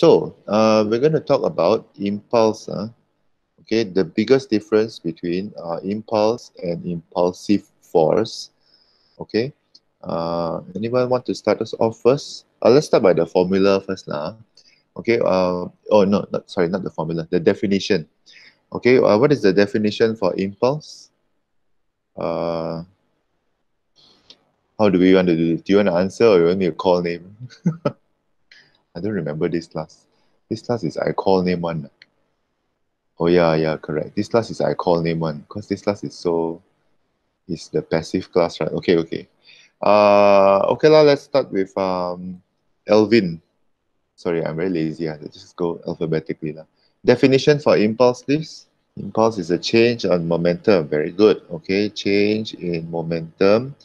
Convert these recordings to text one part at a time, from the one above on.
We're going to talk about impulse. Okay, the biggest difference between impulse and impulsive force. Okay, anyone want to start us off first? Let's start by the formula first, lah. Okay. Oh no, sorry, not the formula. The definition. Okay. What is the definition for impulse? Uh, how do we want to do this? Do you want to answer or you want me to call name? I don't remember this class. This class is I call name one. Oh yeah, yeah, correct. This class is I call name one because this class is the passive class, right? Okay, okay. Okay lah. Let's start with Elvin. Sorry, I'm very lazy. Let's just go alphabetically lah. Definition for impulse, please. Impulse is a change on momentum. Very good. Okay, change in momentum.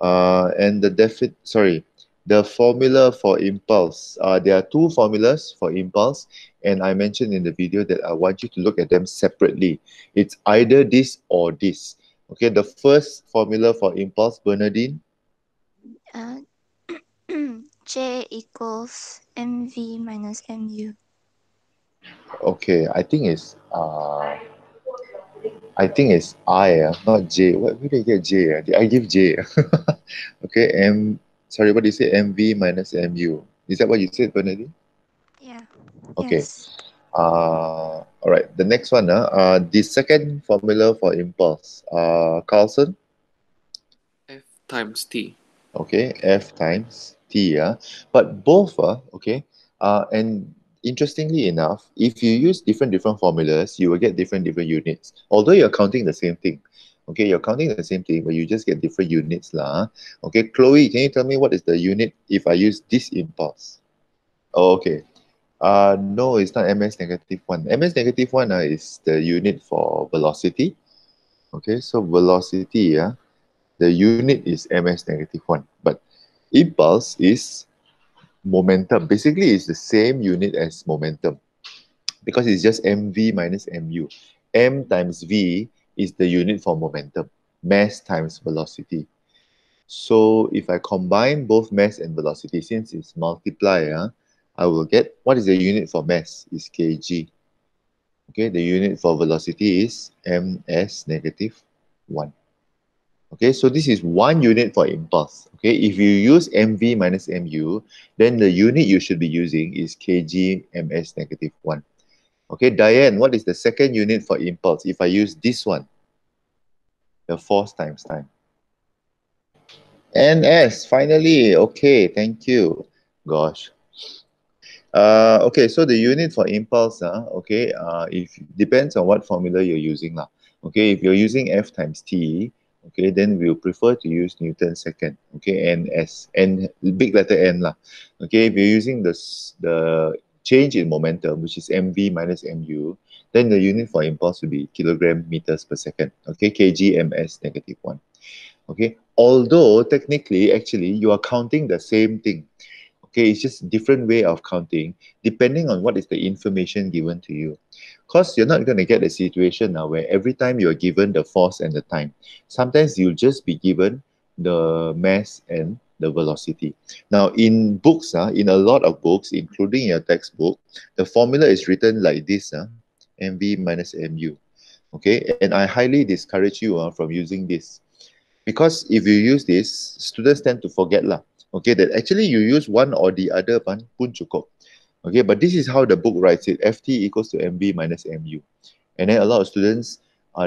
And the formula for impulse. There are two formulas for impulse, and I mentioned in the video that I want you to look at them separately. It's either this or this. Okay, the first formula for impulse, Bernardine. J equals mv minus mu. Okay, I, not J. Where did I get J? Did I give J? Okay, sorry, what did you say? MV minus MU. Is that what you said, Bernardine? Yeah. Okay. Yes. All right. The next one, the second formula for impulse. Carlson. F times T. Okay, F times T. But both, okay. And interestingly enough, if you use different formulas, you will get different units. Although you're counting the same thing. Okay, you're counting the same thing, but you just get different units lah. Okay, Chloe, can you tell me what is the unit if I use this impulse? Oh, okay. No, it's not ms negative 1. Ms negative 1 is the unit for velocity. Okay, so velocity, the unit is ms negative 1. But impulse is momentum. Basically, it's the same unit as momentum because it's just mv minus mu. M times v is the unit for momentum. Mass times velocity. So if I combine both mass and velocity, since it's multiply, I will get, what is the unit for mass? Is kg. Okay, the unit for velocity is ms negative 1. Okay, so this is one unit for impulse. Okay, if you use mv minus mu, then the unit you should be using is kg ms negative 1. Okay, Diane, what is the second unit for impulse if I use this one? The force times time. NS, finally. Okay, thank you. Gosh. Okay, so the unit for impulse, okay, if depends on what formula you're using lah. Okay, if you're using F times T, okay, then we'll prefer to use Newton second. Okay, NS, N, big letter N lah. Okay, if you're using the change in momentum, which is mv minus mu, then the unit for impulse will be kilogram meters per second. Okay, kg ms negative 1. Okay, although technically, actually, you are counting the same thing. Okay, it's just a different way of counting depending on what is the information given to you. Because you're not going to get a situation now where every time you're given the force and the time. Sometimes you'll just be given the mass and the velocity. Now, in books, in a lot of books, including your textbook, the formula is written like this, mv minus mu. Okay, and I highly discourage you from using this. Because if you use this, students tend to forget lah. Okay, that actually you use one or the other pun cukup. Okay, but this is how the book writes it. Ft equals to mv minus mu. And then a lot of students,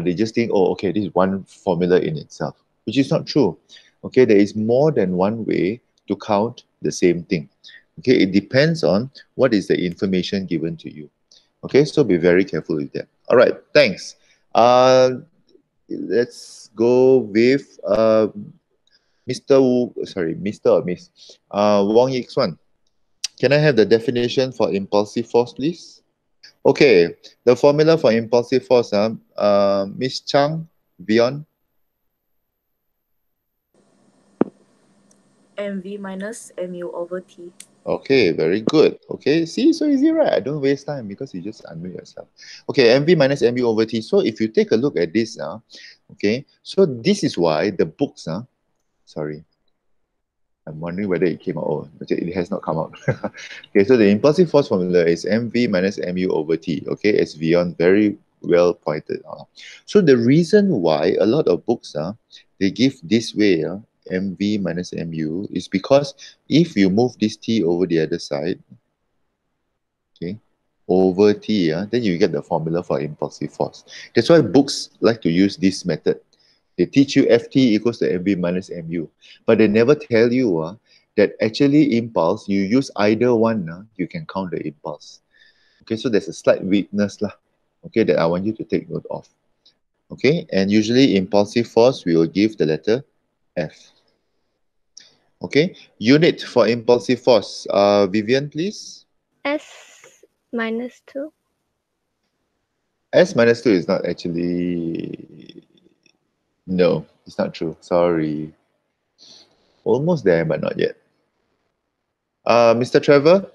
they just think, oh, okay, this is one formula in itself, which is not true. Okay, there is more than one way to count the same thing. Okay, it depends on what is the information given to you. Okay, so be very careful with that. All right, thanks. Let's go with Mr. or Miss Wong Yik-Swan. Can I have the definition for impulsive force, please? Okay, the formula for impulsive force, Miss Chang, Vion. mv minus mu over t. Okay, very good. Okay, see, so easy, right? I don't waste time because you just unmute yourself. Okay, mv minus mu over t. So if you take a look at this now, okay, so this is why the books, sorry. I'm wondering whether it came out. Oh, it has not come out. Okay, so the impulsive force formula is mv minus mu over t. Okay, as Vion very well pointed out. So the reason why a lot of books they give this way, mv minus mu, is because if you move this t over the other side, okay, over t, then you get the formula for impulsive force. That's why books like to use this method. They teach you Ft equals to mv minus mu, but they never tell you that actually impulse, you use either one, you can count the impulse. Okay, so there's a slight weakness lah, okay, that I want you to take note of. Okay, and usually impulsive force, we will give the letter F. Okay, unit for impulsive force. Vivian, please. S minus 2. S minus 2 is not actually... No, it's not true. Sorry. Almost there, but not yet. Mr. Trevor,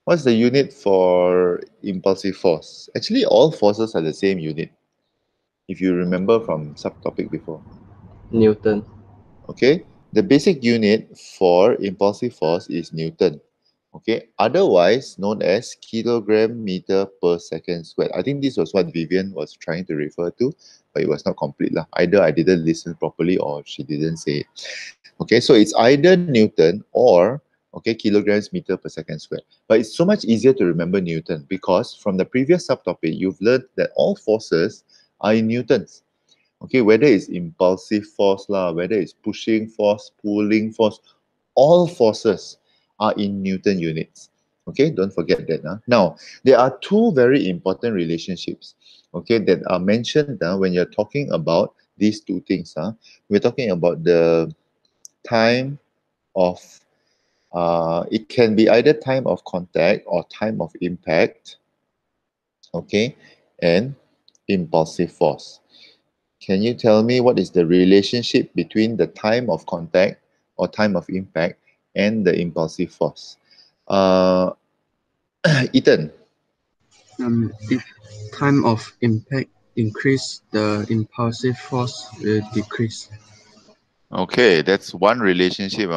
what's the unit for impulsive force? Actually, all forces are the same unit, if you remember from subtopic before. Newton. Okay, the basic unit for impulsive force is Newton. Okay, otherwise known as kilogram meter per second squared. I think this was what Vivian was trying to refer to, but it was not complete lah. Either I didn't listen properly or she didn't say it. Okay, so it's either Newton or kilograms meter per second squared. But it's so much easier to remember Newton because from the previous subtopic, you've learned that all forces are in newtons. Okay, whether it's impulsive force lah, whether it's pushing force, pulling force, all forces are in Newton units. Okay, don't forget that. Now, there are two very important relationships, okay, that are mentioned when you're talking about these two things. We're talking about the time of, it can be either time of contact or time of impact, okay, and impulsive force. Can you tell me what is the relationship between the time of contact or time of impact and the impulsive force? Ethan. If time of impact increase, the impulsive force will decrease. Okay, that's one relationship.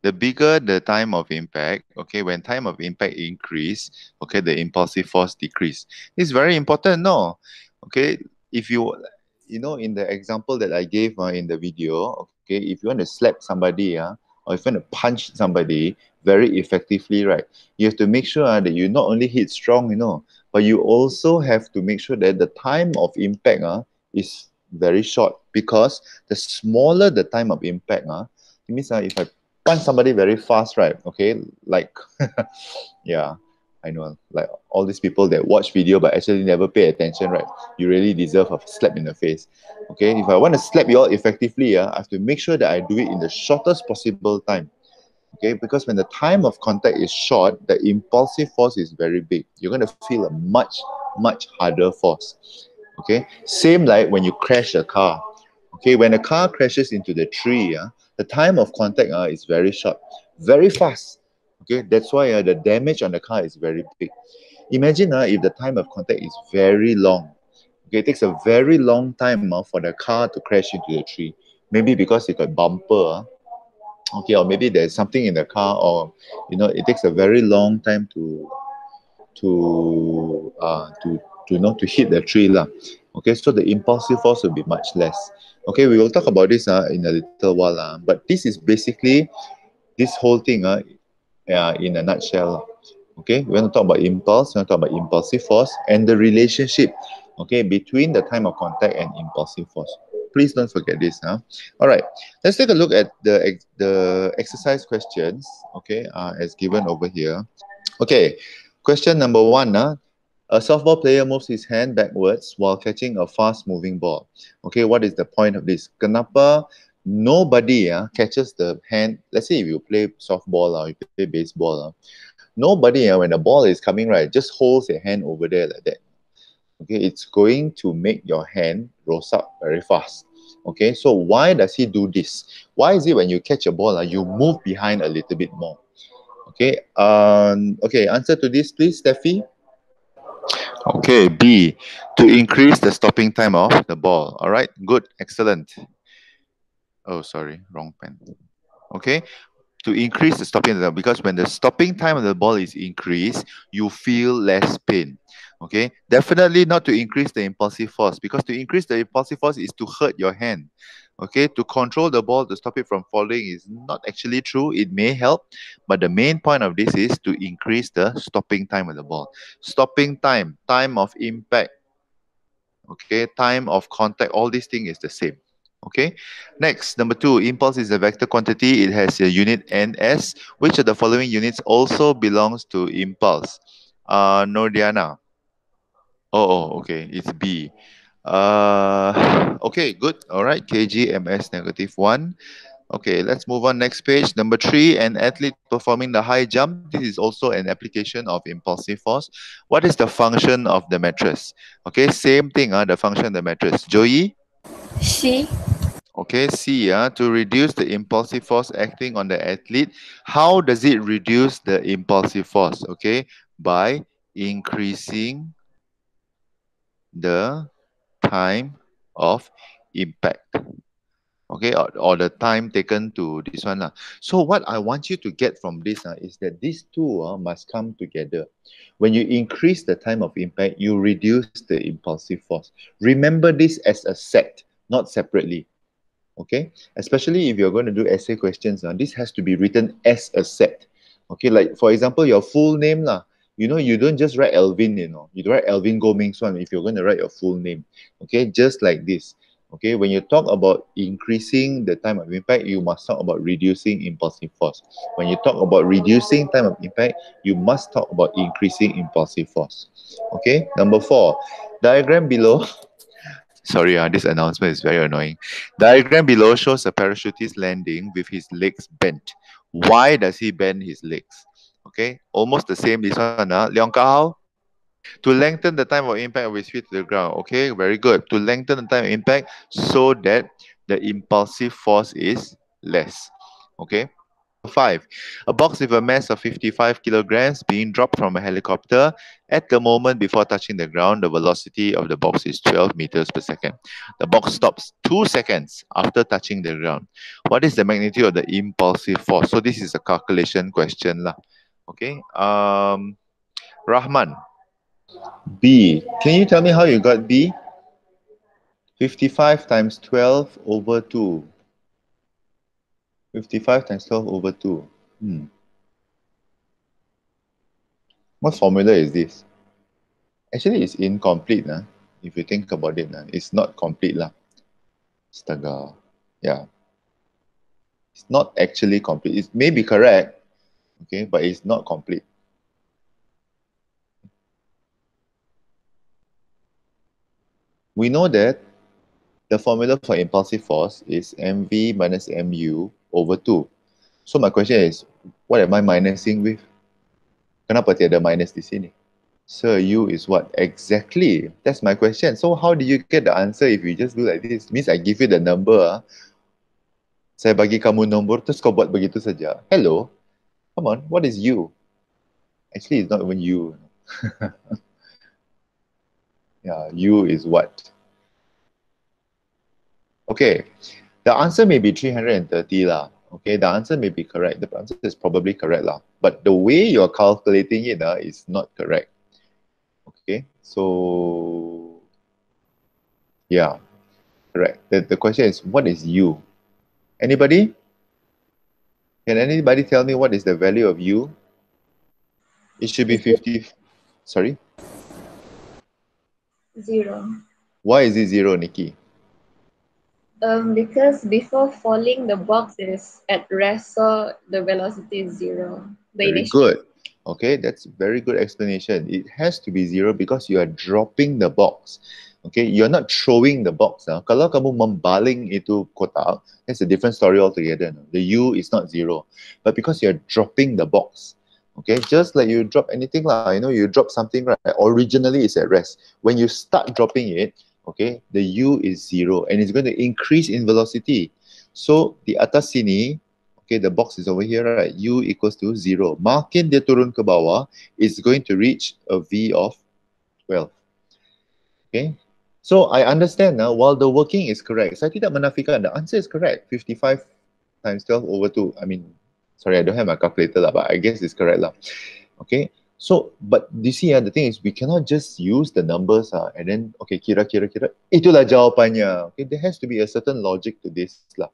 The bigger the time of impact, okay, when time of impact increase, okay, the impulsive force decrease. It's very important, no? Okay, if you know, in the example that I gave in the video, okay, if you want to slap somebody, or if you want to punch somebody very effectively, right, you have to make sure that you not only hit strong, but you also have to make sure that the time of impact is very short, because the smaller the time of impact, it means if I punch somebody very fast, right? Okay, like yeah, I know, like all these people that watch video but actually never pay attention, right? You really deserve a slap in the face. Okay, if I want to slap you all effectively, I have to make sure that I do it in the shortest possible time. Okay, because when the time of contact is short, the impulsive force is very big. You're going to feel a much harder force. Okay, same like when you crash a car. Okay, when a car crashes into the tree, the time of contact is very short, very fast. Okay, that's why the damage on the car is very big. Imagine if the time of contact is very long. Okay, it takes a very long time for the car to crash into the tree. Maybe because it got bumper, okay, or maybe there's something in the car, or it takes a very long time to to hit the tree lah. Okay, so the impulsive force will be much less. Okay, we will talk about this in a little while, but this is basically this whole thing in a nutshell. Okay, we want to talk about impulse, we want to talk about impulsive force and the relationship, okay, between the time of contact and impulsive force. Please don't forget this. All right, let's take a look at the exercise questions, okay, as given over here. Okay, question number one. A softball player moves his hand backwards while catching a fast-moving ball. Okay, what is the point of this? Kenapa nobody catches the hand? Let's say if you play softball or you play baseball, nobody when the ball is coming, right, just holds your hand over there like that. Okay, it's going to make your hand rose up very fast. Okay, so why does he do this? Why is it when you catch a ball, you move behind a little bit more? Okay, okay, answer to this, please, Steffi. Okay, B, to increase the stopping time of the ball. All right, good, excellent. Oh, sorry, wrong pen. Okay, to increase the stopping time, because when the stopping time of the ball is increased, you feel less pain. Okay, definitely not to increase the impulsive force, because to increase the impulsive force is to hurt your hand. Okay, to control the ball to stop it from falling is not actually true. It may help, but the main point of this is to increase the stopping time of the ball. Stopping time, time of impact, okay, time of contact, all these things is the same. Okay, next, number two, impulse is a vector quantity. It has a unit ns. Which of the following units also belongs to impulse? Nordiana. Okay, it's B. Okay, good. All right, kg ms negative 1. Okay, let's move on. Next page. Number three, an athlete performing the high jump. This is also an application of impulsive force. What is the function of the mattress? Okay, same thing, the function of the mattress. Joey? C. Okay, C, to reduce the impulsive force acting on the athlete. How does it reduce the impulsive force? Okay, by increasing the time of impact. Okay, or the time taken to this one. So what I want you to get from this is that these two must come together. When you increase the time of impact, you reduce the impulsive force. Remember this as a set, not separately. Okay, especially if you're going to do essay questions, this has to be written as a set. Okay, like for example, your full name you don't just write Alvin, you write Alvin Goh Ming Suan if you're going to write your full name. Okay, just like this. Okay, when you talk about increasing the time of impact, you must talk about reducing impulsive force. When you talk about reducing time of impact, you must talk about increasing impulsive force. Okay, number four, diagram below. Sorry, this announcement is very annoying. Diagram below shows a parachutist landing with his legs bent. Why does he bend his legs? Okay, almost the same this one. Leong Kao? To lengthen the time of impact of his feet to the ground. Okay, very good. To lengthen the time of impact so that the impulsive force is less. Okay. Five, a box with a mass of 55 kilograms being dropped from a helicopter. At the moment before touching the ground, the velocity of the box is 12 meters per second. The box stops 2 seconds after touching the ground. What is the magnitude of the impulsive force? So this is a calculation question lah. Okay. Rahman. B. Can you tell me how you got B? 55 times 12 over 2. 55 times 12 over 2. What formula is this? Actually, it's incomplete. If you think about it, it's not complete. Astaga. Yeah. It's not actually complete. It may be correct, okay, but it's not complete. We know that the formula for impulsive force is mv minus mu over 2. So my question is, what am I minusing with? Kenapa tiada minus di sini? Sir, U is what? Exactly. That's my question. So how do you get the answer if you just do like this? Means I give you the number. Saya bagi kamu nombor, terus kau buat begitu saja. Hello? Come on, what is U? Actually, it's not even U. Yeah, U is what? Okay, the answer may be 330 lah. Okay, the answer may be correct. The answer is probably correct lah. But the way you're calculating it is not correct. Okay, so yeah, correct. The question is, what is U? Anybody? Can anybody tell me what is the value of U? It should be 50. Sorry? 0. Why is it 0, Nikki? Because before falling, the box is at rest, so the velocity is 0. Very good. Okay, that's very good explanation. It has to be 0 because you are dropping the box. Okay, you're not throwing the box. Kalau kamu membaling itu kotak, that's a different story altogether. The U is not 0. But because you're dropping the box, okay, just like you drop anything lah, you drop something, right? Originally it's at rest. When you start dropping it, okay, the U is 0 and it's going to increase in velocity. So di atas sini, okay, the box is over here, right? U equals to 0. Makin dia turun ke bawah, it's going to reach a V of 12. Okay, so I understand now, while the working is correct, saya tidak menafikan, the answer is correct, 55 times 12 over 2. I mean, sorry, I don't have my calculator lah, but I guess it's correct lah. Okay, so but you see, the thing is we cannot just use the numbers and then okay, kira itulah jawapannya. Okay, there has to be a certain logic to this lah.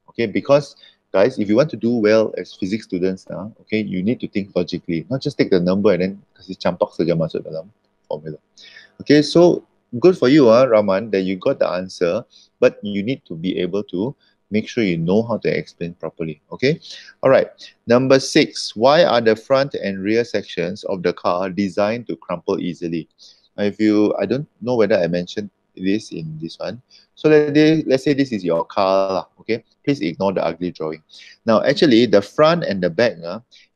Okay, because guys, if you want to do well as physics students, okay, you need to think logically, not just take the number and then kasi campak saja masuk dalam formula. Okay, so good for you, Raman, that you got the answer, but you need to be able to make sure you know how to explain properly. Okay, all right. Number 6, why are the front and rear sections of the car designed to crumple easily? I don't know whether I mentioned this in this one. So let's say this is your car, okay? Please ignore the ugly drawing. Now, actually, the front and the back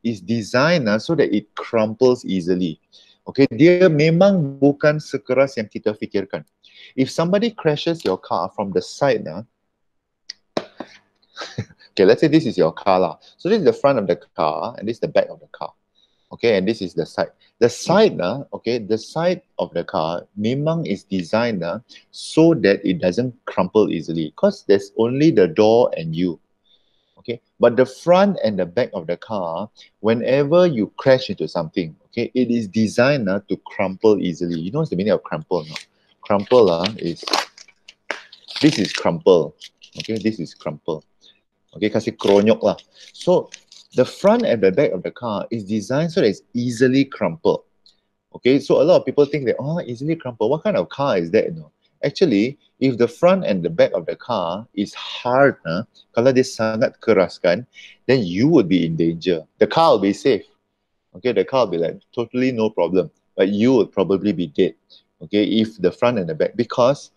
is designed so that it crumples easily. Okay, dia memang bukan sekeras yang kita fikirkan. If somebody crashes your car from the side, okay, let's say this is your car lah. So this is the front of the car and this is the back of the car. Okay, and this is the side. The side, okay, the side of the car memang is designed so that it doesn't crumple easily because there's only the door and you. Okay, but the front and the back of the car, whenever you crash into something, okay, it is designed to crumple easily. You know what's the meaning of crumple? No? Crumple is, this is crumple. Okay, this is crumple. Okay, kasih kronyok lah. So the front and the back of the car is designed so that it's easily crumpled. Okay, so a lot of people think that, oh, easily crumpled. What kind of car is that? No? Actually, if the front and the back of the car is hard, kalau dia sangat keras kan, then you would be in danger. The car will be safe. Okay, the car will be like totally no problem, but you would probably be dead. Okay, if the front and the back, because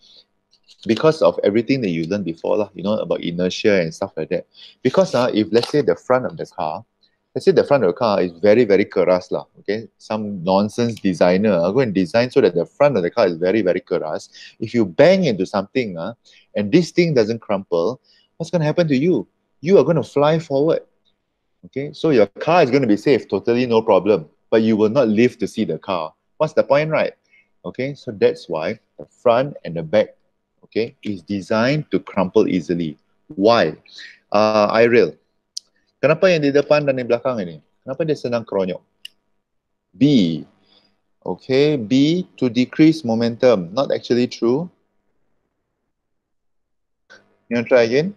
of everything that you learned before lah, you know, about inertia and stuff like that. Because if let's say the front of the car, is very, very keras lah, okay? Some nonsense designer go and design so that the front of the car is very, very keras. If you bang into something and this thing doesn't crumple, what's going to happen to you? You are going to fly forward. Okay, so your car is going to be safe, totally no problem, but you will not live to see the car. What's the point, right? Okay, so that's why the front and the back, okay, is designed to crumple easily. Why? Iril, kenapa yang di depan dan di belakang ini? Kenapa dia senang keronyok? B. Okay, B, to decrease momentum. Not actually true. You want to try again?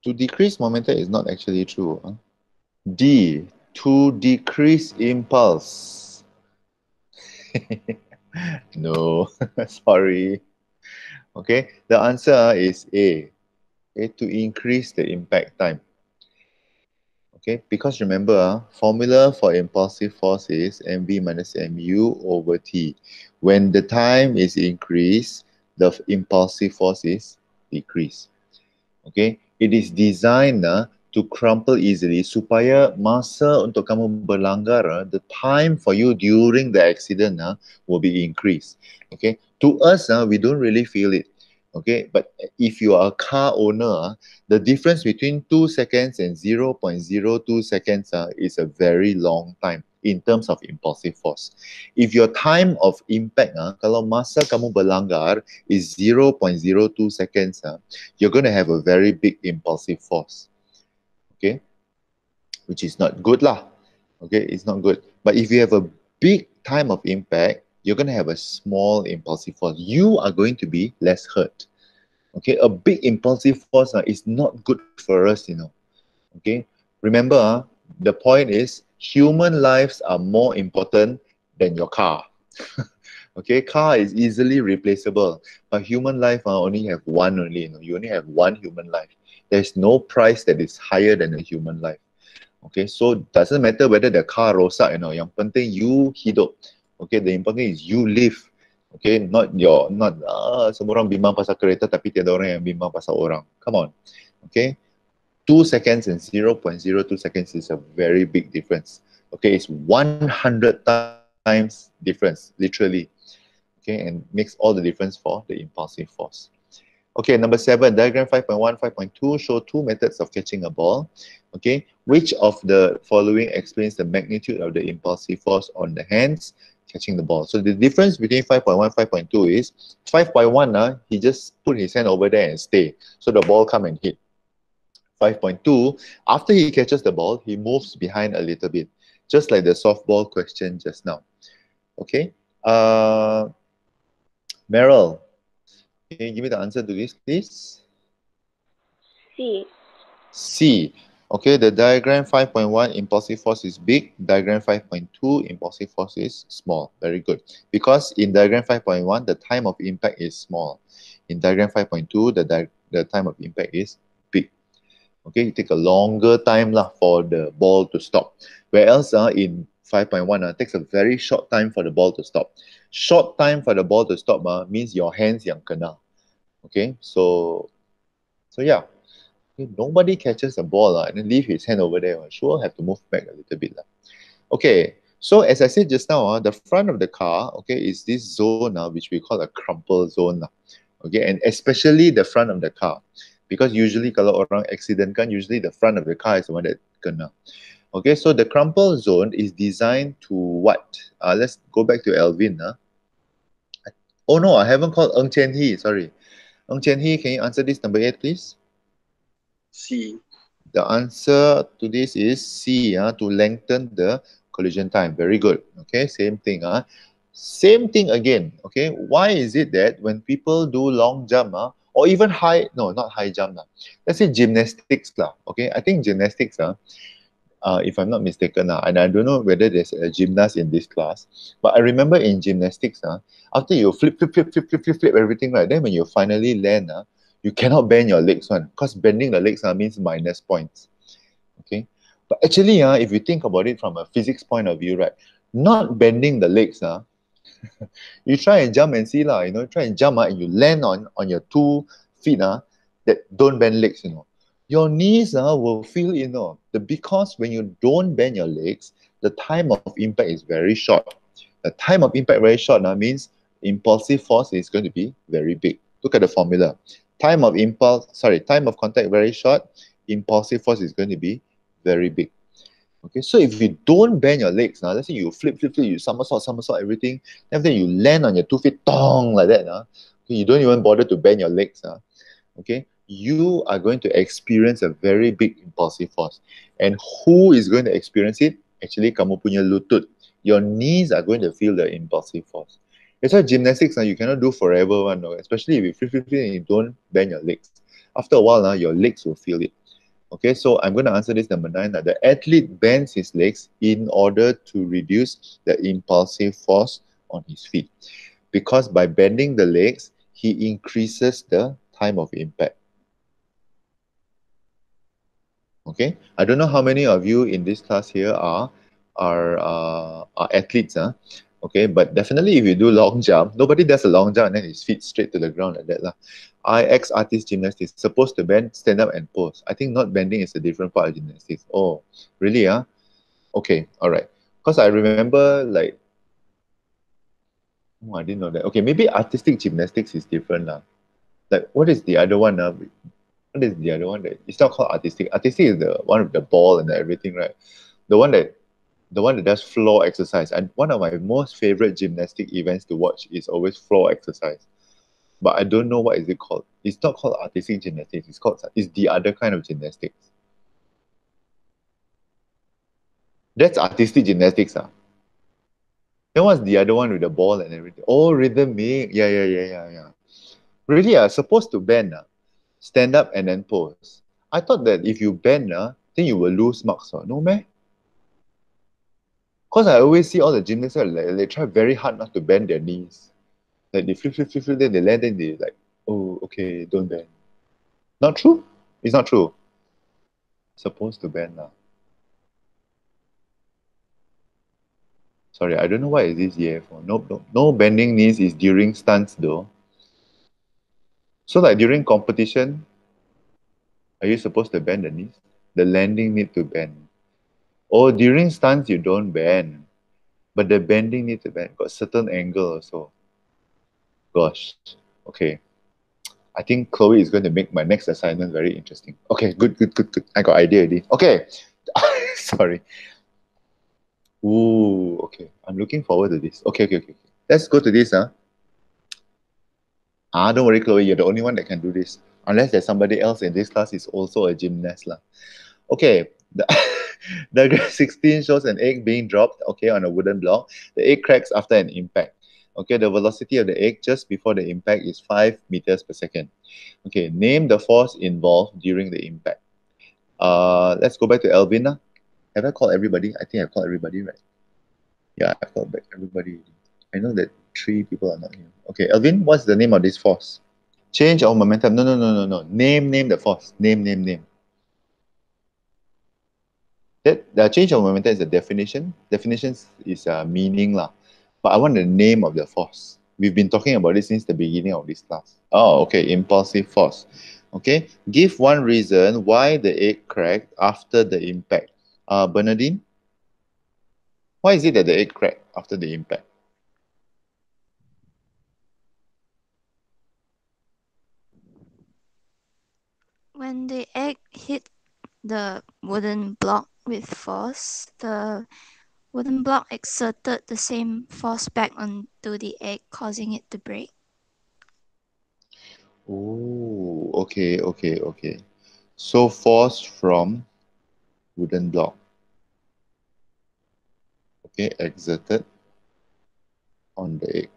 To decrease momentum is not actually true. D, to decrease impulse. No, sorry. Okay, the answer is A. Okay, to increase the impact time. Okay, because remember, formula for impulsive force is mv minus mu over t. When the time is increased, the impulsive force is decreased. Okay, it is designed to crumple easily supaya masa untuk kamu berlanggar, the time for you during the accident will be increased. Okay, to us we don't really feel it. Okay, but if you are a car owner, the difference between 2 seconds and 0.02 seconds is a very long time in terms of impulsive force. If your time of impact, kalau masa kamu berlanggar is 0.02 seconds, you're going to have a very big impulsive force. Okay, which is not good lah. Okay, it's not good. But if you have a big time of impact, you're going to have a small impulsive force. You are going to be less hurt. Okay, a big impulsive force is not good for us, you know. Okay, remember, the point is human lives are more important than your car. Okay, car is easily replaceable, but human life only have one only, you know. You only have one human life. There's no price that is higher than a human life. Okay, so doesn't matter whether the car rosak, you know. Yang penting you hidup. Okay, the important thing is you live. Okay, not semua orang bimbang pasal kereta tapi tiada orang yang bimbang pasal orang. Come on. Okay, 2 seconds and 0.02 seconds is a very big difference. Okay, it's 100 times difference, literally. Okay, and makes all the difference for the impulsive force. Okay, number 7, diagram 5.1, 5.2 show 2 methods of catching a ball. Okay, which of the following explains the magnitude of the impulsive force on the hands, catching the ball. So the difference between 5.1 5.2 is 5.1, he just put his hand over there and stay. So the ball come and hit. 5.2, after he catches the ball, he moves behind a little bit, just like the softball question just now. Okay. Meryl, can you give me the answer to this, please? C. C. Okay, the diagram 5.1, impulsive force is big. Diagram 5.2, impulsive force is small. Very good. Because in diagram 5.1, the time of impact is small. In diagram 5.2, the time of impact is big. Okay, it take a longer time for the ball to stop. Whereas in 5.1, it takes a very short time for the ball to stop. Short time for the ball to stop means your hands yang kena. Okay, so yeah. Nobody catches the ball and then leave his hand over there. Sure, have to move back a little bit. Okay, so as I said just now, the front of the car, okay, is this zone which we call a crumple zone. Okay, and especially the front of the car. Because usually kalau orang accident kan, usually the front of the car is the one that kena. Okay, so the crumple zone is designed to what? Let's go back to Alvin. Oh no, I haven't called Ng Chen Hee, sorry. Ng Chen Hee, can you answer this number 8, please? C. The answer to this is C, to lengthen the collision time. Very good. Okay, same thing. Same thing again. Okay, why is it that when people do long jump, or even high, no, not high jump, let's say gymnastics, okay, I think gymnastics, if I'm not mistaken, and I don't know whether there's a gymnast in this class, but I remember in gymnastics, after you flip everything, right, then when you finally land, you cannot bend your legs because bending the legs means minus points. Okay, but actually, if you think about it from a physics point of view, right, not bending the legs, you try and jump and see, try and jump and you land on your 2 feet that don't bend legs, your knees will feel, because when you don't bend your legs, the time of impact is very short. The time of impact very short means impulsive force is going to be very big. Look at the formula. Time of contact very short, impulsive force is going to be very big. Okay, so if you don't bend your legs, let's say you flip, you somersault everything, then after you land on your 2 feet, tong, like that, you don't even bother to bend your legs, okay, you are going to experience a very big impulsive force. And who is going to experience it? Actually, kamu punya lutut. Your knees are going to feel the impulsive force. That's why gymnastics you cannot do forever, especially if you flip and you don't bend your legs. After a while, your legs will feel it. Okay, so I'm going to answer this number 9. The athlete bends his legs in order to reduce the impulsive force on his feet. Because by bending the legs, he increases the time of impact. Okay, I don't know how many of you in this class here are athletes, okay, but definitely if you do long jump, nobody does a long jump and then his feet straight to the ground like that. Ex-artist gymnast is supposed to bend, stand up and pose. I think not bending is a different part of gymnastics. Oh, really? Okay, all right. Because I remember I didn't know that. Okay, maybe artistic gymnastics is different. Like, what is the other one? What is the other one that it's not called artistic? Artistic is the one with the ball and everything, right? The one that does floor exercise. And one of my most favorite gymnastic events to watch is always floor exercise. But I don't know what is it called. It's not called artistic gymnastics. It's the other kind of gymnastics. That's artistic gymnastics. Then what's the other one with the ball and everything? Oh, rhythmic. Yeah. Really, supposed to bend. Stand up and then pose. I thought that if you bend, then you will lose marks. No, man. Because I always see all the gymnasts, they try very hard not to bend their knees. Like they flip, then they land, then they oh, okay, don't bend. Not true? It's not true. Supposed to bend now. Sorry, I don't know why is this here for. No bending knees is during stunts though. So like during competition, are you supposed to bend the knees? The landing need to bend. Oh, during stunts you don't bend. But the bending need to bend. Got certain angle also. Gosh. Okay. I think Chloe is going to make my next assignment very interesting. Okay, good. I got idea already. Okay. Sorry. Ooh, okay. I'm looking forward to this. Okay. Let's go to this. Don't worry, Chloe. You're the only one that can do this. Unless there's somebody else in this class is also a gymnast. Lah. Okay. Diagram 16 shows an egg being dropped, okay, on a wooden block. The egg cracks after an impact. Okay, the velocity of the egg just before the impact is 5 meters per second. Okay, name the force involved during the impact. Let's go back to Elvin. Have I called everybody? I think I've called everybody, right? Yeah, I've called back everybody. I know that 3 people are not here. Okay, Elvin, what's the name of this force? Change of momentum. No. Name the force. Name. The change of momentum is a definition. Definitions is a meaning lah. But I want the name of the force. We've been talking about it since the beginning of this class. Oh, okay. Impulsive force. Okay. Give one reason why the egg cracked after the impact. Bernardine? Why is it that the egg cracked after the impact? When the egg hit the wooden block with force, the wooden block exerted the same force back onto the egg, causing it to break. Oh, okay. So force from wooden block. Okay, exerted on the egg.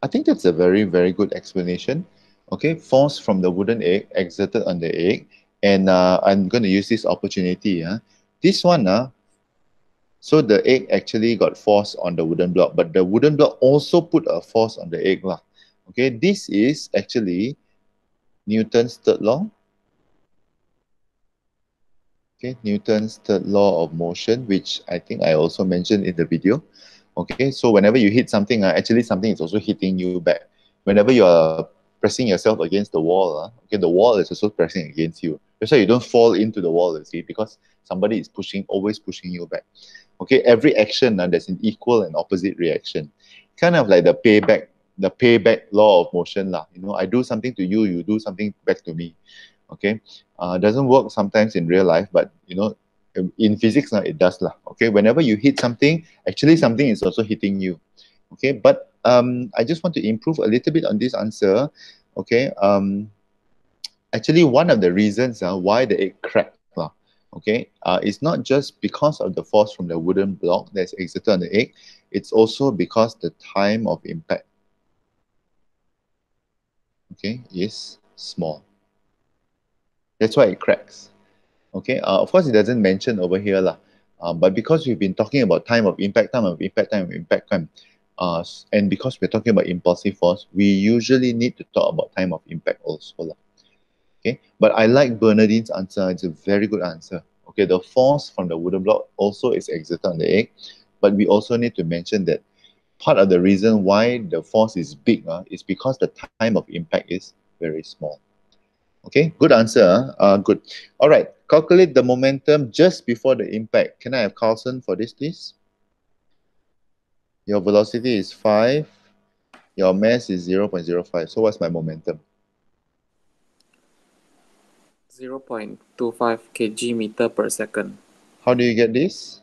I think that's a very, very good explanation. Okay, force from the wooden egg exerted on the egg. And I'm going to use this opportunity. This one, so the egg actually got force on the wooden block, but the wooden block also put a force on the egg. Okay, this is actually Newton's third law. Okay, Newton's third law of motion, which I think I also mentioned in the video. Okay, so whenever you hit something, actually something is also hitting you back. Whenever you are pressing yourself against the wall, okay, the wall is also pressing against you. That's why you don't fall into the wall, you see, because somebody is always pushing you back. Okay, every action, there's an equal and opposite reaction. Kind of like the payback law of motion. You know, I do something to you, you do something back to me. Okay, doesn't work sometimes in real life, but you know, in physics it does lah. Okay, whenever you hit something, actually something is also hitting you. Okay, but I just want to improve a little bit on this answer. Okay, actually one of the reasons why the egg cracked lah, okay, it's not just because of the force from the wooden block that's exerted on the egg, it's also because the time of impact, okay, is small. That's why it cracks. Okay, of course it doesn't mention over here lah, but because we've been talking about time of impact, and because we're talking about impulsive force, we usually need to talk about time of impact also lah. Okay, but I like Bernardine's answer. It's a very good answer. Okay, the force from the wooden block also is exerted on the egg, but we also need to mention that part of the reason why the force is big is because the time of impact is very small. Okay, good answer. Good. All right, calculate the momentum just before the impact. Can I have Carlson for this, please? Your velocity is 5. Your mass is 0.05. So what's my momentum? 0.25 kg meter per second. How do you get this?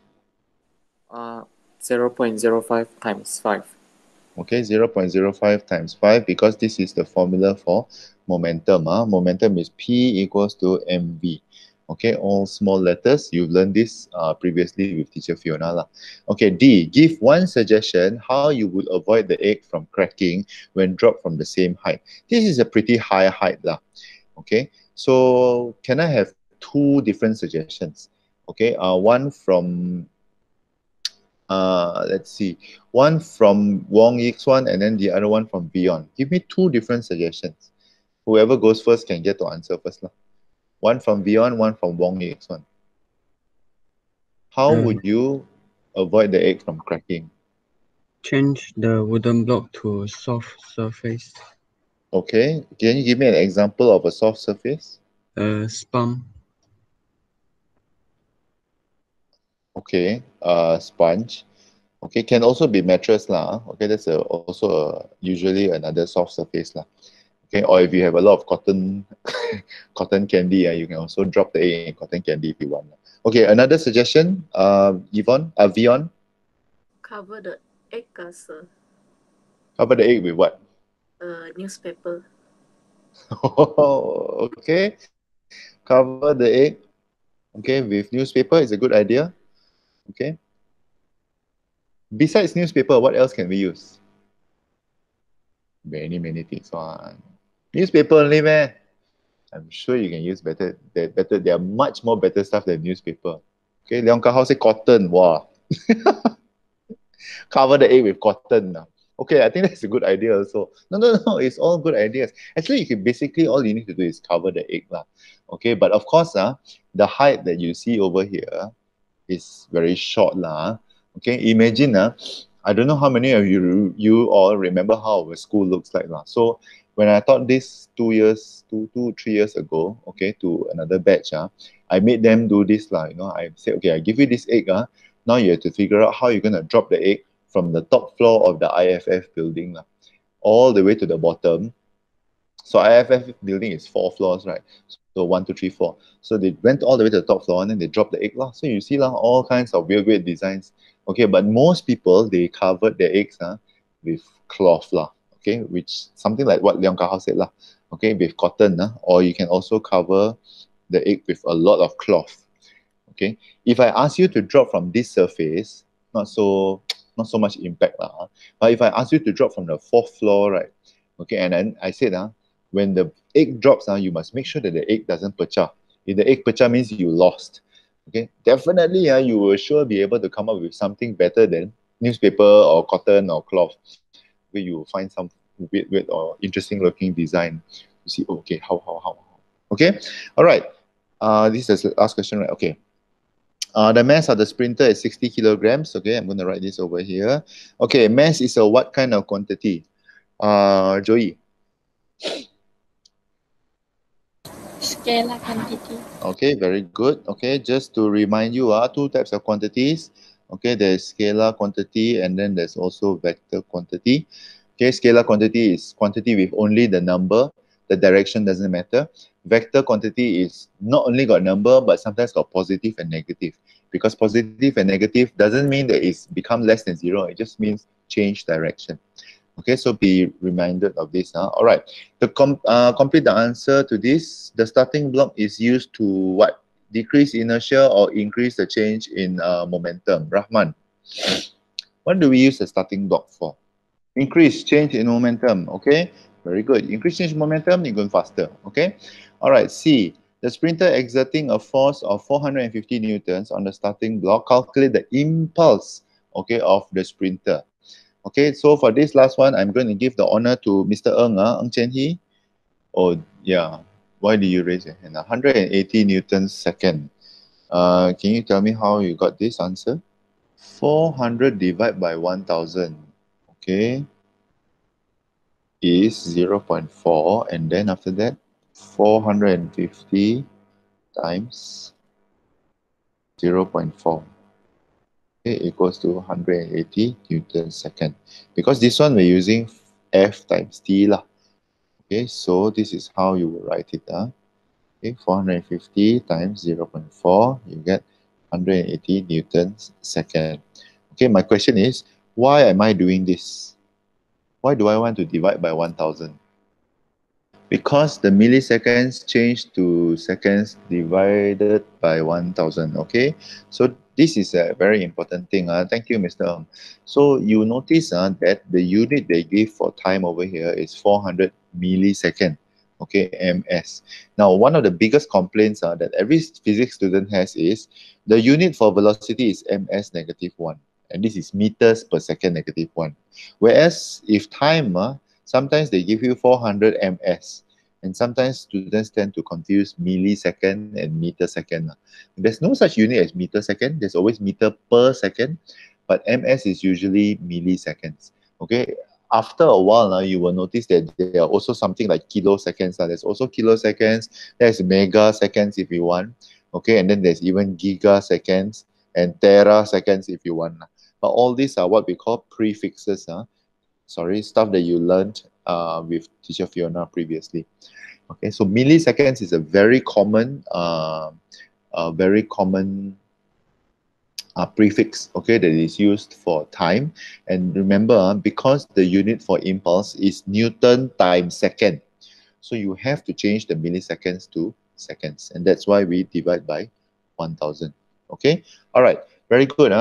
0.05 times 5. Okay, 0.05 times 5, because this is the formula for momentum. Momentum is P equals to mv. Okay, all small letters. You've learned this previously with teacher Fiona lah. Okay, D, give one suggestion how you would avoid the egg from cracking when dropped from the same height. This is a pretty high height lah. Okay, so can I have 2 different suggestions? Okay, one from let's see, one from Wong Yixuan and then the other one from Beyond. Give me 2 different suggestions. Whoever goes first can get to answer first lah. One from Beyond, one from Wong Yixuan. How would you avoid the egg from cracking? Change the wooden block to soft surface. Okay, can you give me an example of a soft surface? Spun. Okay, sponge. Okay, can also be mattress lah. Okay, that's also usually another soft surface lah. Okay, or if you have a lot of cotton candy, you can also drop the egg in cotton candy if you want. Okay, another suggestion, Vion? Cover the egg, sir. Cover the egg with what? Newspaper. Okay. Cover the egg, okay, with newspaper is a good idea. Okay. Besides newspaper, what else can we use? Many things. One. Newspaper only, man. I'm sure you can use better. There are much more better stuff than newspaper. Okay, Leong Kah Hao say cotton. Wow. Cover the egg with cotton. Now. Okay, I think that's a good idea also. No. It's all good ideas. Actually, you can basically all you need to do is cover the egg. Lah. Okay, but of course, the height that you see over here is very short. Lah. Okay, imagine, I don't know how many of you all remember how our school looks like. Lah. So when I taught this 3 years ago, okay, to another batch, I made them do this. Lah. You know, I said, okay, I give you this egg. Now you have to figure out how you're going to drop the egg from the top floor of the IFF building all the way to the bottom. So IFF building is 4 floors, right? So 1, 2, 3, 4. So they went all the way to the top floor and then they dropped the egg. So you see all kinds of weird designs. Okay, but most people, they covered their eggs with cloth. Okay, which something like what Leong Kah Hao said. Okay, with cotton. Or you can also cover the egg with a lot of cloth. Okay, if I ask you to drop from this surface, not so much impact. But if I ask you to drop from the 4th floor, right? Okay, and then I said, when the egg drops, you must make sure that the egg doesn't pecah. If the egg pecah means you lost. Okay, definitely you will sure be able to come up with something better than newspaper or cotton or cloth, where you will find some weird or interesting looking design. You see, okay, how. Okay, all right. This is the last question, right? Okay. The mass of the sprinter is 60 kilograms. Okay, I'm going to write this over here. Okay, mass is a what kind of quantity? Joey. Scalar quantity. Okay, very good. Okay, just to remind you, 2 types of quantities. Okay, there's scalar quantity and then there's also vector quantity. Okay, scalar quantity is quantity with only the number. The direction doesn't matter. Vector quantity is not only got number, but sometimes got positive and negative. Because positive and negative doesn't mean that it's become less than 0. It just means change direction. Okay, so be reminded of this. All right, to complete the answer to this, the starting block is used to what? Decrease inertia or increase the change in momentum. Rahman, what do we use the starting block for? Increase change in momentum. Okay, very good. Increase change in momentum, you're going faster. Okay, all right. C, the sprinter exerting a force of 450 newtons on the starting block. Calculate the impulse, okay, of the sprinter. Okay, so for this last one, I'm going to give the honor to Mr. Ng Chen Hee. Oh, yeah. Why did you raise your hand? 180 newtons second. Can you tell me how you got this answer? 400 divided by 1000, okay, is 0.4. And then after that, 450 times 0.4. Okay, equals to 180 newtons second. Because this one we're using F times T lah. Okay, so this is how you will write it. Okay, 450 times 0.4, you get 180 newtons second. Okay, my question is, why am I doing this? Why do I want to divide by 1000? Because the milliseconds change to seconds divided by 1000, okay? So this is a very important thing. Thank you, Mr. Ng. So you notice that the unit they give for time over here is 400 millisecond, okay, ms. Now, one of the biggest complaints that every physics student has is the unit for velocity is ms negative 1. And this is meters per second negative 1. Whereas if time, sometimes they give you 400 ms. And sometimes students tend to confuse millisecond and meter second. There's no such unit as meter second. There's always meter per second. But ms is usually milliseconds. Okay. After a while, you will notice that there are also something like kiloseconds. There's also kiloseconds. There's megaseconds if you want. Okay. And then there's even gigaseconds and teraseconds if you want. But all these are what we call prefixes. Sorry, stuff that you learned with teacher Fiona previously. Okay, so milliseconds is a very common prefix, okay, that is used for time. And remember, because the unit for impulse is Newton times second, so you have to change the milliseconds to seconds, and that's why we divide by 1000. Okay, all right, very good.